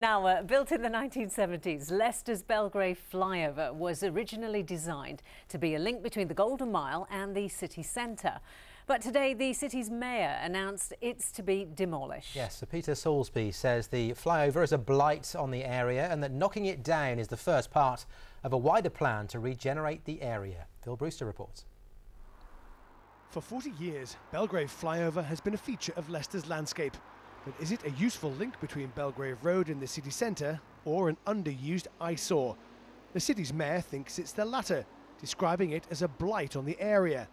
Now, built in the 1970s, Leicester's Belgrave flyover was originally designed to be a link between the Golden Mile and the city centre. But today, the city's mayor announced it's to be demolished. Yes, Sir Peter Salisbury says the flyover is a blight on the area and that knocking it down is the first part of a wider plan to regenerate the area. Phil Brewster reports. For 40 years, Belgrave flyover has been a feature of Leicester's landscape. But is it a useful link between Belgrave Road and the city centre, or an underused eyesore? The city's mayor thinks it's the latter, describing it as a blight on the area,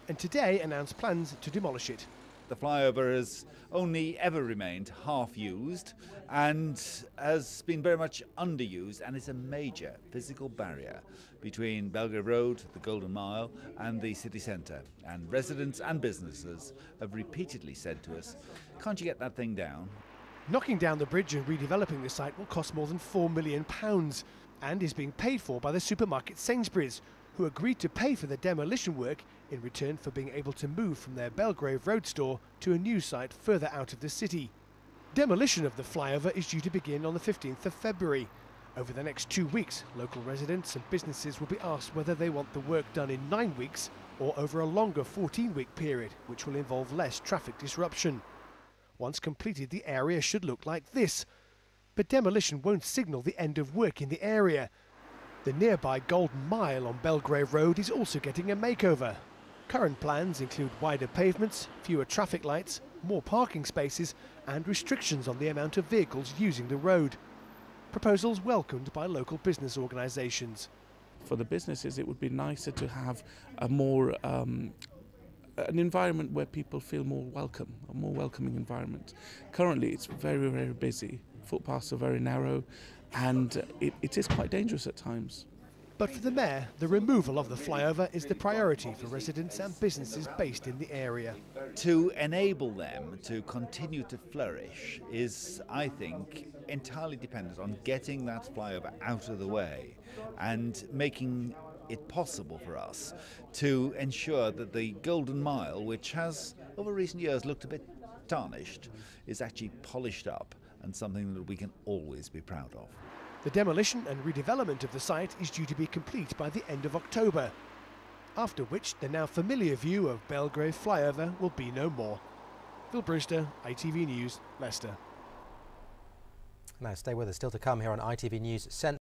and today announced plans to demolish it. The flyover has only ever remained half used and has been very much underused, and is a major physical barrier between Belgrave Road, the Golden Mile and the city centre. And residents and businesses have repeatedly said to us, can't you get that thing down? Knocking down the bridge and redeveloping the site will cost more than £4 million and is being paid for by the supermarket Sainsbury's, who agreed to pay for the demolition work in return for being able to move from their Belgrave Road store to a new site further out of the city. Demolition of the flyover is due to begin on the 15th of February. Over the next 2 weeks, local residents and businesses will be asked whether they want the work done in 9 weeks or over a longer 14-week period, which will involve less traffic disruption. Once completed, the area should look like this. But demolition won't signal the end of work in the area. The nearby Golden Mile on Belgrave Road is also getting a makeover. Current plans include wider pavements, fewer traffic lights, more parking spaces and restrictions on the amount of vehicles using the road. Proposals welcomed by local business organisations. For the businesses, it would be nicer to have a more an environment where people feel more welcome, a more welcoming environment. Currently it's very, very busy. Footpaths are very narrow and it is quite dangerous at times. But for the mayor, the removal of the flyover is the priority for residents and businesses based in the area. To enable them to continue to flourish is, I think, entirely dependent on getting that flyover out of the way and making it possible for us to ensure that the Golden Mile, which has over recent years looked a bit tarnished, is actually polished up and something that we can always be proud of. The demolition and redevelopment of the site is due to be complete by the end of October, after which the now familiar view of Belgrave flyover will be no more. Phil Brewster, ITV News, Leicester. Now stay with us, still to come here on ITV News Central.